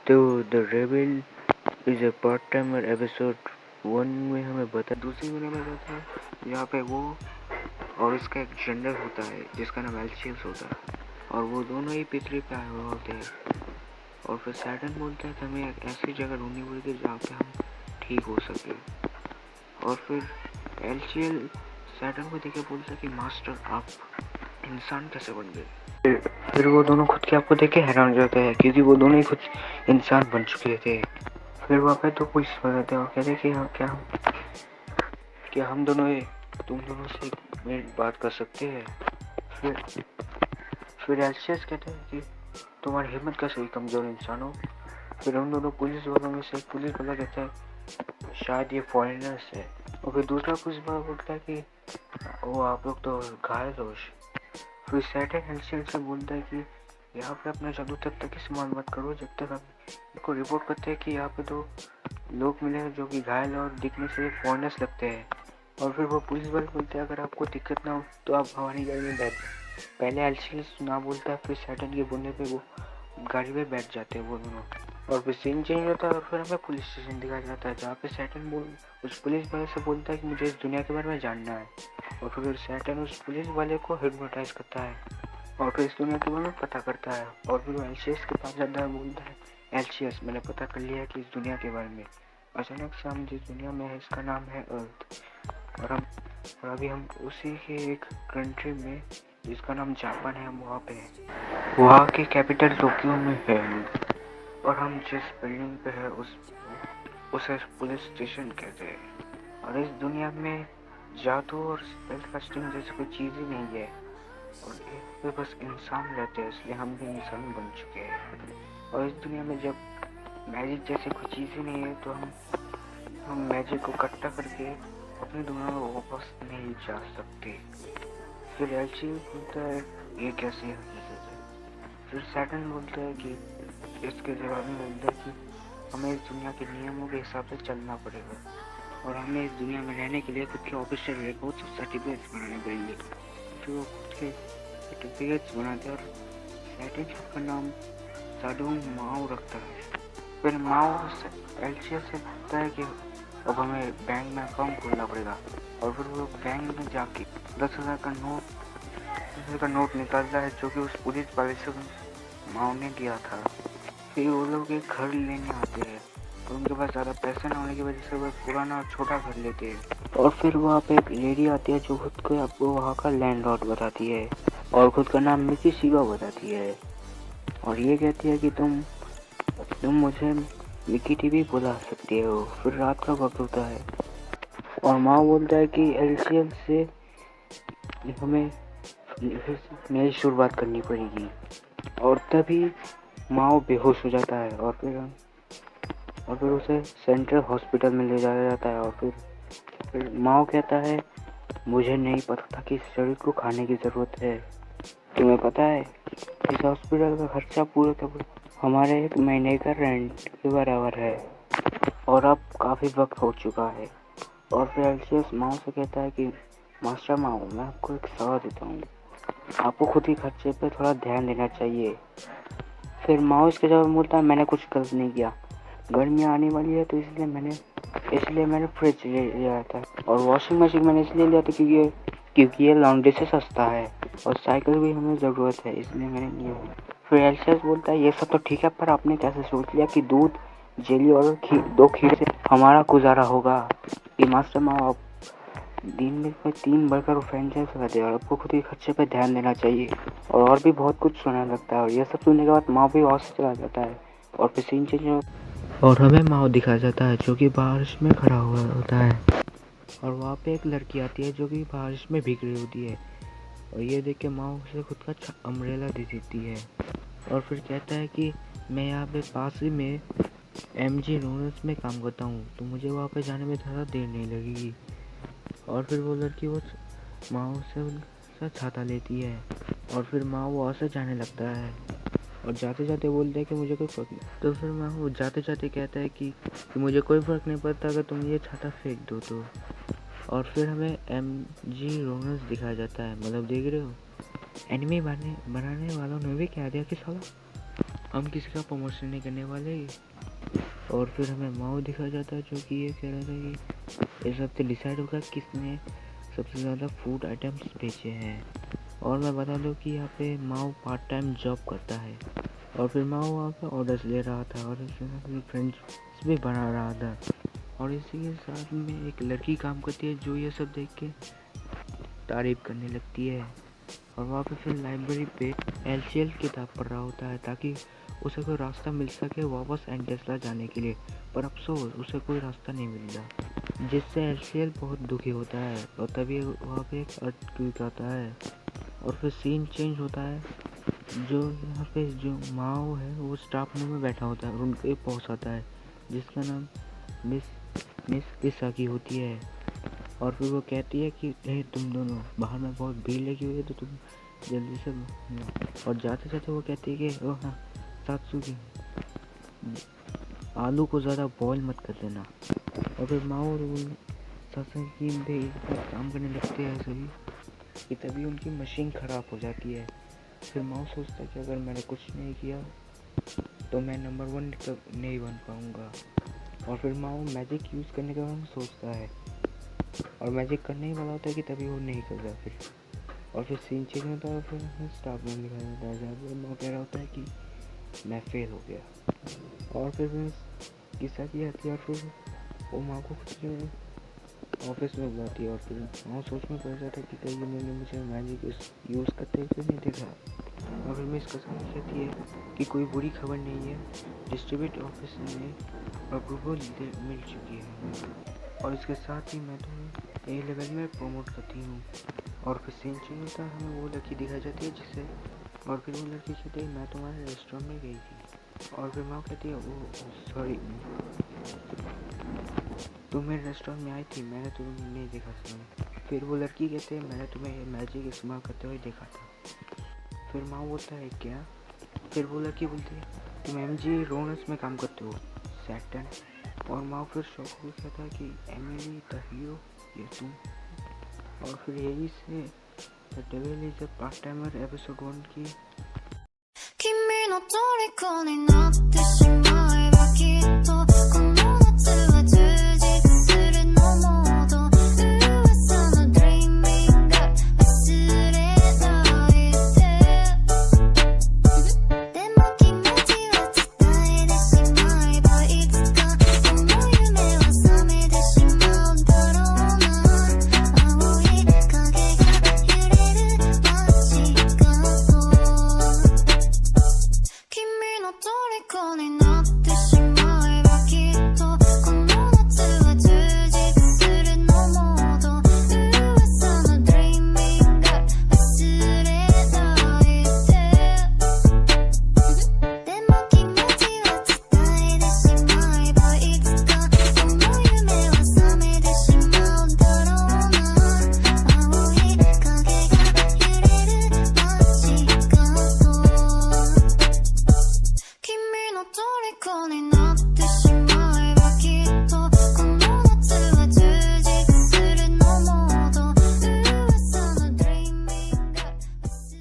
तो the rebel is a part timer episode 1 में हमें बता, दूसरी में हमें बता यहाँ पे वो और उसका एक जेंडर होता है जिसका नाम एल्शियस होता है, और वो दोनों ही पृथ्वी पे आए हुए होते हैं। और फिर सैटर्न बोलता है कि हमें एक ऐसी जगह ढूंढनी पड़ेगी जहाँ पे हम ठीक हो सके। और फिर एल्शियल सैटर्न को देखे बोलता है कि मास्टर आप इंसान कैसे बन गए। फिर वो दोनों खुद के आपको देख के हैरान हो जाते हैं क्योंकि वो दोनों ही खुद इंसान बन चुके थे। फिर वहाँ पे तो पुलिस बताते हैं और कहते हैं कि क्या हम दोनों तुम दोनों से एक मिनट बात कर सकते हैं। फिर एल्शियस कहते हैं कि तुम्हारी हिम्मत कैसे हुई कमजोर इंसानों। फिर हम दोनों पुलिस वालों में से एक पुलिस वाला कहता है शायद ये फॉरेनर्स है, और फिर दूसरा पुलिस वाला बोलता है कि वो आप लोग तो घायल हो। फिर सैटर्न एल्शियस से बोलता है कि यहाँ पे अपना जादू तब तक इस्तेमाल मत करो जब तक आप को रिपोर्ट करते हैं कि यहाँ पे तो लोग मिले हैं जो कि घायल और दिखने से फॉरेनर्स लगते हैं। और फिर वो पुलिस वाले बोलते हैं अगर आपको दिक्कत ना हो तो आप हमारी गाड़ी में बैठ। पहले एल्शियस ना बोलता है, फिर सैटर्न के बोलने पे वो गाड़ी में बैठ जाते हैं वो दोनों। और फिर सीन चेंज होता है और फिर हमें पुलिस स्टेशन दिखाया जाता है जहाँ पे सैटर्न उस पुलिस वाले से बोलता है कि मुझे इस दुनिया के बारे में जानना है। और फिर सैटर्न उस पुलिस वाले को हिप्नोटाइज करता है और फिर इस दुनिया के बारे में पता करता है। और फिर वो एल्शियस के पास जाता है, बोलता है एल्शियस मैंने पता कर लिया है कि इस दुनिया के बारे में। अचानक से हम जिस दुनिया में है इसका नाम है अर्थ, और अभी हम उसी के एक कंट्री में जिसका नाम जापान है हम वहाँ पे हैं। वहाँ के कैपिटल टोक्यो में है और हम जिस बिल्डिंग पे है उसे पुलिस स्टेशन कहते हैं। और इस दुनिया में जादू और स्पेल कास्टिंग जैसी कोई चीज़ ही नहीं है और एक पे बस इंसान रहते हैं, इसलिए हम भी इंसान बन चुके हैं। और इस दुनिया में जब मैजिक जैसी कोई चीज़ ही नहीं है तो हम मैजिक को इकट्ठा करके अपनी दुनिया में वापस नहीं जा सकते। फिर एल्शियस बोलता है ये कैसी हकीकत है। फिर सैटर्न बोलता है कि इसके जवाब में बोलता है कि हमें इस दुनिया के नियमों के हिसाब से चलना पड़ेगा और हमें इस दुनिया में रहने के लिए खुद के ऑफिशियल रिपोर्ट्स और सर्टिफिकेट्स बनाने पड़ेंगे। फिर वो खुद के सर्टिफिकेट्स बनाते हैं और सैटर्न का नाम साडोंग माओ रखता है। फिर माओ एल्शियस से कहता है कि अब हमें बैंक में अकाउंट खोलना पड़ेगा। और फिर वो बैंक में जाके 10,000 का नोट निकालता है जो कि उस पुलिस वाले से माओ ने दिया था। फिर वो लोग एक घर लेने आते हैं और उनके पास ज़्यादा पैसे ना होने की वजह से वो पुराना और छोटा घर लेते हैं। और फिर वहाँ पे एक लेडी आती है जो खुद को आपको वहाँ का लैंडलॉर्ड बताती है और खुद का नाम मिकी शिवा बताती है और ये कहती है कि तुम मुझे मिकी टीवी बुला सकती हो। फिर रात का वक्त होता है और माँ बोलता है कि एल्शियस से हमें नई शुरुआत करनी पड़ेगी। और तभी माँ बेहोश हो जाता है और फिर उसे सेंट्रल हॉस्पिटल में ले जाया जाता है। और फिर माँ कहता है मुझे नहीं पता था कि इस शरीर को खाने की ज़रूरत है। तुम्हें पता है इस हॉस्पिटल का खर्चा पूरा का पूरा हमारे 1 महीने का रेंट के बराबर है और अब काफ़ी वक्त हो चुका है। और फिर एल्शियस माओ से कहता है कि मास्टर माओ मैं आपको एक सलाह देता हूँ, आपको खुद ही खर्चे पे थोड़ा ध्यान देना चाहिए। फिर माओ इसके जवाब में बोलता है मैंने कुछ गलत नहीं किया, गर्मियाँ आने वाली है तो इसलिए मैंने फ्रिज ले लिया था और वॉशिंग मशीन मैंने इसलिए लिया था क्योंकि ये लॉन्ड्री से सस्ता है और साइकिल भी हमें ज़रूरत है इसलिए मैंने लिया। फिर एल्शियस बोलता है ये सब तो ठीक है पर आपने कैसे सोच लिया कि दूध जेली और 2 खीर से हमारा गुजारा होगा। कि मास्टर माँ आप दिन में 3 बर्गर और फ्रेंचाइज खाते हैं और आपको खुद के खर्चे पे ध्यान देना चाहिए। और भी बहुत कुछ सुनने लगता है और ये सब सुनने के बाद माँ भी वहाँ से चला जाता है और फिर सीन चेंज और हमें माँ दिखाया जाता है जो कि बारिश में खड़ा हुआ होता है और वहाँ पे एक लड़की आती है जो कि बारिश में भीग रही होती है और ये देख के माँ उसे खुद का अम्ब्रेला दे देती है और फिर कहता है कि मैं यहाँ पे पास ही में MG रोनर्स में काम करता हूँ तो मुझे वहाँ पे जाने में ज़्यादा देर नहीं लगेगी। और फिर वो लड़की वो माँ से उनका छाता लेती है और फिर माँ वहाँ से जाने लगता है और जाते जाते बोलते हैं कि मुझे कोई फ़र्क नहीं। तो फिर माँ वो जाते जाते कहता है कि मुझे कोई फ़र्क नहीं पड़ता अगर तुम ये छाता फेंक दो तो। और फिर हमें MG रोनर्स दिखाया जाता है, मतलब देख रहे हो एनिमे बनाने वालों ने भी कह दिया कि साला हम किसी का प्रमोशन नहीं करने वाले। और फिर हमें माओ दिखाया जाता है जो कि ये कह रहा था कि इस हफ्ते डिसाइड होगा किसने सबसे ज़्यादा फूड आइटम्स बेचे हैं। और मैं बता दूं कि यहाँ पे माओ पार्ट टाइम जॉब करता है और फिर माओ वहाँ पे ऑर्डर्स ले रहा था और अपनी फ्रेंड्स भी बना रहा था। और इसी के साथ में एक लड़की काम करती है जो ये सब देख के तारीफ करने लगती है। और वहाँ पे फिर लाइब्रेरी पे एलसीएल किताब पढ़ रहा होता है ताकि उसे कोई रास्ता मिल सके वापस एंटेस्ला जाने के लिए, पर अफसोस उसे कोई रास्ता नहीं मिलता, जिससे एलसीएल बहुत दुखी होता है। और तभी वहाँ पे एक अर्थक्वेक आता है और फिर सीन चेंज होता है। जो यहाँ पे जो माओ है वो स्टाफ रूम में बैठा होता है और उनके बॉस आता है जिसका नाम मिस किसाकी होती है। और फिर वो कहती है कि हे तुम दोनों, बाहर में बहुत भीड़ लगी हुई है तो तुम जल्दी से। और जाते जाते वो कहती है कि ओ हाँ सात्सुकी, आलू को ज़्यादा बॉईल मत कर देना। और फिर माओ और सात्सुकी भी एक साथ काम करने लगते हैं सभी कि तभी उनकी मशीन ख़राब हो जाती है। फिर माओ सोचता है कि अगर मैंने कुछ नहीं किया तो मैं नंबर 1 तक नहीं बन पाऊँगा। और फिर माओ मैजिक यूज़ करने के बारे में सोचता है और मैजिक करने ही वाला होता है कि तभी वो नहीं करता। फिर और फिर सीन चेंज होता है। फिर स्टाफ रूम दिखाया जाता है जहाँ पर माओ कह रहा होता है कि मैं फेल हो गया। और फिर किस्सा की आती है और फिर वो माँ को ऑफिस में बुलाती है और फिर माँ सोच में पड़ जाता है कि कहीं उन्होंने मुझे मैजिक यूज़ करते हुए नहीं देखा। और फिर मैं इसका समझ कहती है कि कोई बुरी खबर नहीं है, डिस्ट्रीब्यूट ऑफिस में अप्रूवल मिल चुकी है और इसके साथ ही मैं तो ए लेवल में प्रमोट करती हूँ। और फिर सीन चेंज होता है, हमें वो लड़की दिखाई जाती है जिससे, और फिर वो लड़की कहती है मैं तुम्हारे रेस्टोरेंट में गई थी। और फिर माँ कहती है ओ सॉरी, तुम मेरे रेस्टोरेंट में आई थी, मैंने तुम्हें नहीं देखा था। फिर वो लड़की कहती है मैंने तुम्हें मैजिक इस्तेमाल करते हुए देखा था। फिर माँ बोलता है क्या? फिर वो लड़की बोलती है तुम एमजी रोनस में काम करते हो सैटर्न। और माँ फिर शौक को कहता है कि एमिली द हीरो ये तुम। और फिर यही से the devil is a part timer episode 1 की 君の虜になってしまえばきっとこの夏は充実するのもっと噂の Dreaming が忘れないででも気持ちは伝えてしまえばいつかその夢は覚めてしまうんだろうな青い影が揺れる街角君の虜になってしまえばきっとこの夏は充実するのもっと噂の Dreaming が忘れないででも気持ちは伝えてしまえばいつかその夢は覚めてしまうんだろうな青い影が揺れる街角君の虜になって